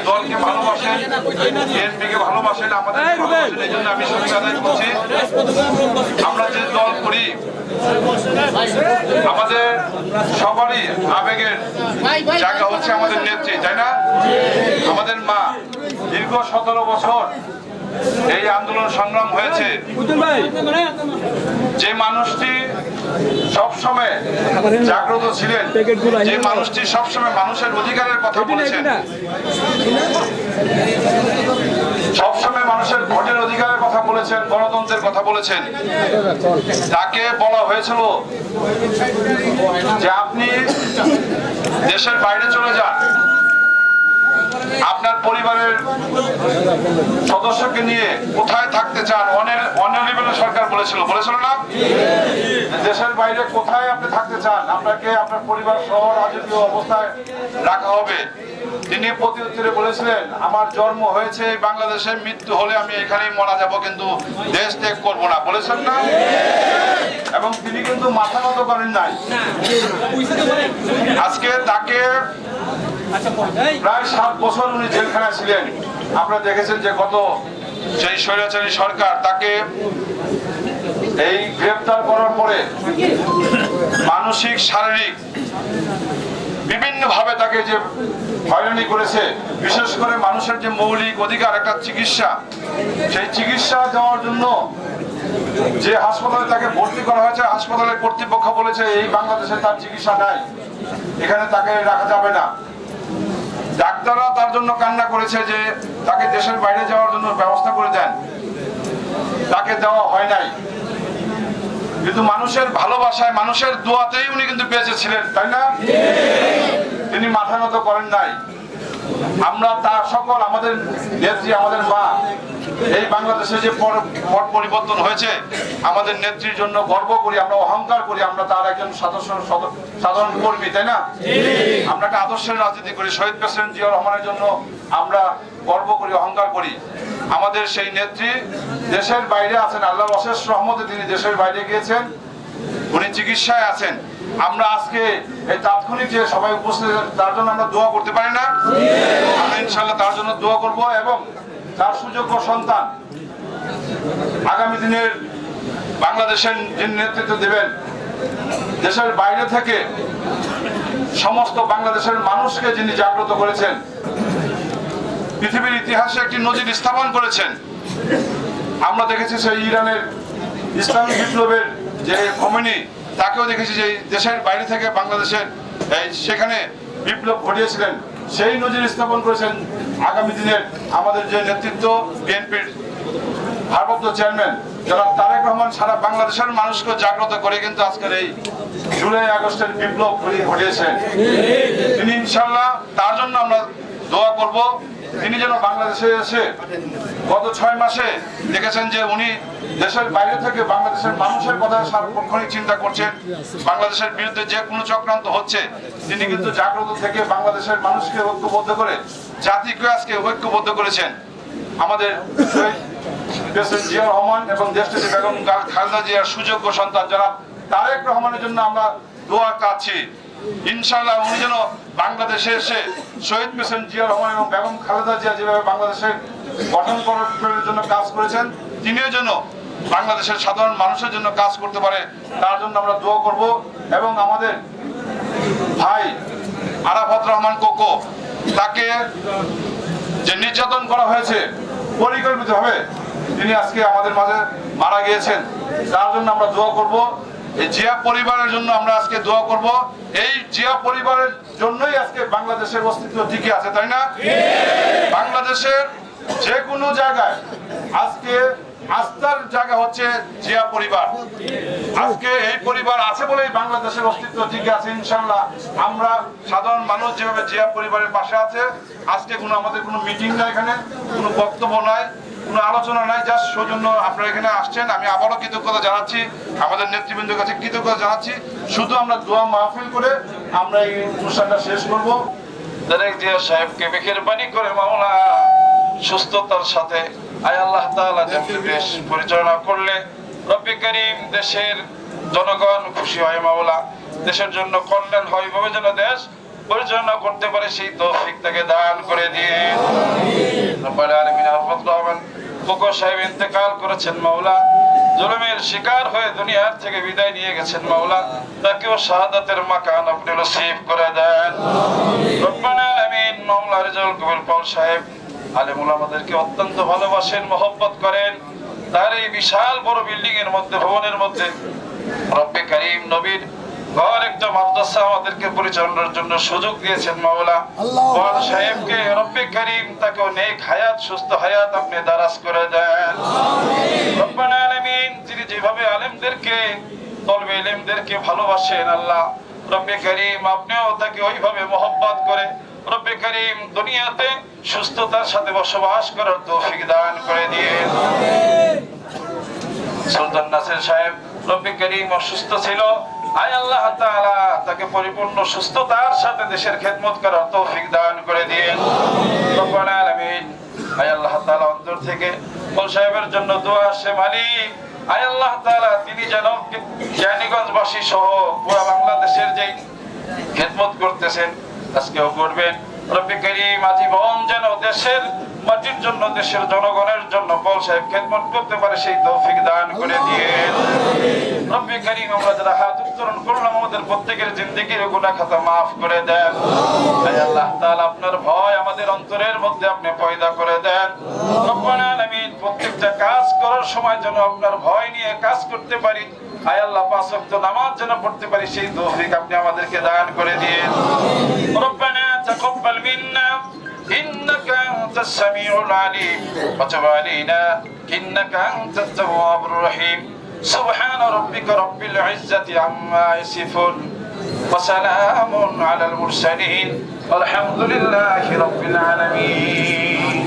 দলকে ভালোবাসেন, বিএনপিকে ভালোবাসেন, আমাদের ভালোবাসেন। এই জন্য আমি শুক্রিয়া আদায় করছি। আমরা যে দল করি আমাদের সবারই আবেগের জায়গা হচ্ছে আমাদের নেত্রী, তাই না? আমাদের মা দীর্ঘ 17 বছর এই আন্দোলন সংগ্রাম হয়েছে। যে মানুষটি সবসময় জাগ্রত ছিলেন, যে মানুষটি সবসময় মানুষের অধিকারের কথা বলেছেন, সবসময় মানুষের ভোটের অধিকারের কথা বলেছেন, গণতন্ত্রের কথা বলেছেন, তাকে বলা হয়েছিল যে আপনি দেশের বাইরে চলে যান, আপনার পরিবারের সদস্যকে নিয়ে কোথায় থাকতে চান। অনির্বাচনী সরকার বলেছিল না, দেশের বাইরে কোথায় আপনি থাকতে চান, আপনাকে আপনার পরিবার সহ রাজকীয় অবস্থায় রাখা হবে। তিনি প্রতি উত্তরে বলেছিলেন আমার জন্ম হয়েছে বাংলাদেশে, মৃত্যু হলে আমি এখানেই মারা যাব, কিন্তু দেশ ত্যাগ করবো না, বলেছেন না? এবং তিনি কিন্তু মাথা নত করেন নাই। আজকে তাকে প্রায় 7 বছর উনি জেলখানায় ছিলেন। আপনারা দেখেছেন যে গত সেই স্বৈরাচারী সরকার তাকে এই গ্রেফতার করার পরে মানসিক, শারীরিক বিভিন্ন ভাবে তাকে যে হয়রানি করেছে। বিশেষ করে মানুষের যে মৌলিক অধিকার একটা চিকিৎসা, সেই চিকিৎসা দেওয়ার জন্য যে হাসপাতালে তাকে ভর্তি করা হয়েছে, হাসপাতালের কর্তৃপক্ষ বলেছে এই বাংলাদেশে তার চিকিৎসা নাই, এখানে তাকে রাখা যাবে না। ডাক্তাররা তার জন্য কান্না করেছে যে তাকে দেশের বাইরে যাওয়ার জন্য ব্যবস্থা করে দেন, তাকে দেওয়া হয় নাই। কিন্তু মানুষের ভালোবাসায়, মানুষের দোয়াতেই উনি কিন্তু বেঁচে ছিলেন, তাই না? তিনি মাথা নত করেন নাই। আমরা তার সকল, আমাদের নেত্রী, আমাদের মা, এই বাংলাদেশে যে পট পরিবর্তন হয়েছে আমাদের নেত্রীর জন্য গর্ব করি, আমরা অহংকার করি, আমরা তার একজন সাধারণ কর্মী, তাই না? আমরা একটা আদর্শের রাজনীতি করি। শহীদ প্রেসিডেন্ট জিয়াউর রহমানের জন্য আমরা গর্ব করি, অহংকার করি। আমাদের সেই নেত্রী দেশের বাইরে আছেন, আল্লাহর অশেষ রহমতে তিনি দেশের বাইরে গিয়েছেন, উনি চিকিৎসায় আছেন। আমরা আজকে এই তাৎক্ষণিক যে সবাই উপস্থিত তার জন্য আমরা দোয়া করতে পারি না? আমরা ইনশাআল্লাহ তার জন্য দোয়া করব এবং তার সুযোগ্য সন্তান আগামী দিনের বাংলাদেশের যিনি নেতৃত্ব দেবেন, দেশের বাইরে থেকে সমস্ত বাংলাদেশের মানুষকে যিনি জাগ্রত করেছেন, পৃথিবীর ইতিহাসে একটি নজির স্থাপন করেছেন। আমরা দেখেছি সেই ইরানের ইসলামিক বিপ্লবের যে খোমেনি, তাকেও দেখেছি যে দেশের বাইরে থেকে বাংলাদেশের সেখানে বিপ্লব ঘটিয়েছিলেন। সেই নজির স্থাপন করেছেন আগামী দিনের আমাদের যে নেতৃত্ব, বিএনপির ভারপ্রাপ্ত চেয়ারম্যান জনাব তারেক রহমান সারা বাংলাদেশের মানুষকে জাগ্রত করে কিন্তু আজকের এই জুলাই আগস্টের বিপ্লব ঘটিয়েছেন। তিনি ইনশাআল্লাহ তার জন্য আমরা দোয়া করব। তিনি যেন বাংলাদেশে এসে গত 6 মাসে দেখেছেন যে উনি দেশের বাইরে থেকে বাংলাদেশের মানুষের কথা সার্বক্ষণিক চিন্তা করছেন। বাংলাদেশের বিরুদ্ধে যে কোনো চক্রান্ত হচ্ছে তিনি কিন্তু জাগ্রত থেকে বাংলাদেশের মানুষকে ঐক্যবদ্ধ করে, জাতিকে আজকে ঐক্যবদ্ধ করেছেন। আমাদের প্রেসিডেন্ট জিয়াউর রহমান এবং দেশটিতে বেগম খালেদা জিয়ার সুযোগ্য সন্তান জনাব তারেক রহমানের জন্য আমরা দোয়া কাচ্ছি। ইনশাআল্লাহ উনি যেন বাংলাদেশে এসে শহীদ প্রেসিডেন্ট জিয়াউর রহমান এবং বেগম খালেদা জিয়া যেভাবে বাংলাদেশের গঠন করার জন্য কাজ করেছেন, তিনিও যেন বাংলাদেশের সাধারণ মানুষের জন্য কাজ করতে পারে, তার জন্য আমরা দোয়া করব। এবং আমাদের ভাই আরাফাত রহমান কোকো, তাকে যে নির্যাতন করা হয়েছে পরিকল্পিতভাবে, তিনি আজকে আমাদের মাঝে মারা গিয়েছেন, তার জন্য আমরা দোয়া করব। এই জিয়া পরিবারের জন্য আমরা আজকে দোয়া করব। এই জিয়া পরিবারের জন্যই আজকে বাংলাদেশের অস্তিত্ব টিকে আছে, তাই না? বাংলাদেশের যে কোনো জায়গায় আজকে আস্থার জায়গা হচ্ছে জিয়া পরিবার। আজকে এই পরিবার আছে বলেই বাংলাদেশের অস্তিত্ব টিকে আছে। ইনশাআল্লাহ আমরা সাধারণ মানুষ যেভাবে জিয়া পরিবারের পাশে আছে, আজকে আমাদের কোনো মিটিং নাই, এখানে কোনো বক্তব্য নাই, কোনো আলোচনা নাই, জাস্ট সৌজন্য আপনারা এখানে আসছেন। আমি আবারও কৃতজ্ঞতা জানাচ্ছি, আমাদের নেতৃবৃন্দের কাছে কৃতজ্ঞতা জানাচ্ছি। শুধু আমরা দোয়া মাহফিল করে আমরা এই অনুষ্ঠানটা শেষ করব। তারেক জিয়া সাহেবকে মেহেরবানি করে মাওলা সুস্থতার সাথে আয় আল্লাহ তাআলা দেশ পরিচালনা করলে রব্বে কারীম দেশের জনগণ খুশি হয় মাওলা, দেশের জন্য কল্যাণ হয়, এভাবে যেন দেশ পরিচালনা করতে পারে সেই তৌফিক তাকে দান করে দিয়ে রব্বুল আলামিন আফত রহমান কোকো সাহেব ইন্তেকাল করেছেন মাওলা, জুলুমের শিকার হয়ে দুনিয়ার থেকে বিদায় নিয়ে গেছেন মাওলা, তাকেও শাহাদাতের মাকান আপনি নসিব করে দেন রব্বুল আলামিন। মাওলা রেজাউল কবির পল সাহেব আলেম ওলামাদেরকে অত্যন্ত ভালোবাসেন, মহব্বত করেন। তার এই বিশাল বড় বিল্ডিং এর মধ্যে, ভবনের মধ্যে রব্বে কারীম নবীর ঘর একটা মাদ্রাসা আমাদেরকে পরিচালনার জন্য সুযোগ দিয়েছেন মাওলা। পল সাহেবকে রব্বে কারীম তাকে নেক হায়াত, সুস্থ হায়াত আপনি দারাজ করে দেন রব্বানা আলামিন। তিনি যেভাবে আলেমদেরকে, তলবে ইলমদেরকে ভালোবাসেন আল্লাহ রব্বে কারীম, আপনিও তাকে ওইভাবে মহব্বত করে রব্বে কারীম দুনিয়াতে সুস্থতার সাথে বসবাস করার তৌফিক দান করে দিয়েন। সুলতান নাসির সাহেব রব্বে কারীম অসুস্থ ছিল, আয় আল্লাহ তাআলা তাকে পরিপূর্ণ সুস্থতার সাথে দেশের খেদমত করার তৌফিক দান করে দিয়েন রব্বুল আলামিন। আয় আল্লাহ তাআলা অন্তর থেকে পল সাহেবের জন্য দোয়া আসে মালিক, আয় আল্লাহ তাআলা তিনি যেন জ্ঞানীগঞ্জবাসী সহ পুরো বাংলাদেশের যে খেদমত করতেছেন আজকেও করবেন রব্বে কারীম, আজীবন যেন দেশের মাটির জন্য, দেশের জনগণের জন্য পল সাহেব খেদমত করতে পারে সেই তৌফিক দান করে দিয়েন রব্বে কারীম। আমরা যারা হাত উত্তোলন করলাম আমাদের প্রত্যেকের জিন্দেগির গুনাহ খাতা মাফ করে দেন। আয় আল্লাহ তাআলা আপনার ভয় আমাদের অন্তরের মধ্যে আপনি পয়দা করে দেন রব্বুল আলামিন। প্রত্যেকটা কাজ করার সময় যেন আপনার ভয় নিয়ে কাজ করতে পারি, আয় আল্লাহ পাঁচ ওয়াক্ত নামাজ যেন পড়তে পারি সেই তৌফিক আপনি আমাদেরকে দান করে দিন রব্বানা তাকাব্বাল মিন্না ইন্নাকা আনতাস সামিউল আলিম ওয়া তুব আলাইনা ইন্নাকা আনতাত তাওয়াবুর রহিম। সুবহানা রাব্বিকা রাব্বিল ইজ্জাতি আম্মা ইয়াসিফুন ওয়া সালামুন আলাল মুরসালিন ওয়ালহামদুলিল্লাহি রাব্বিল আলামিন।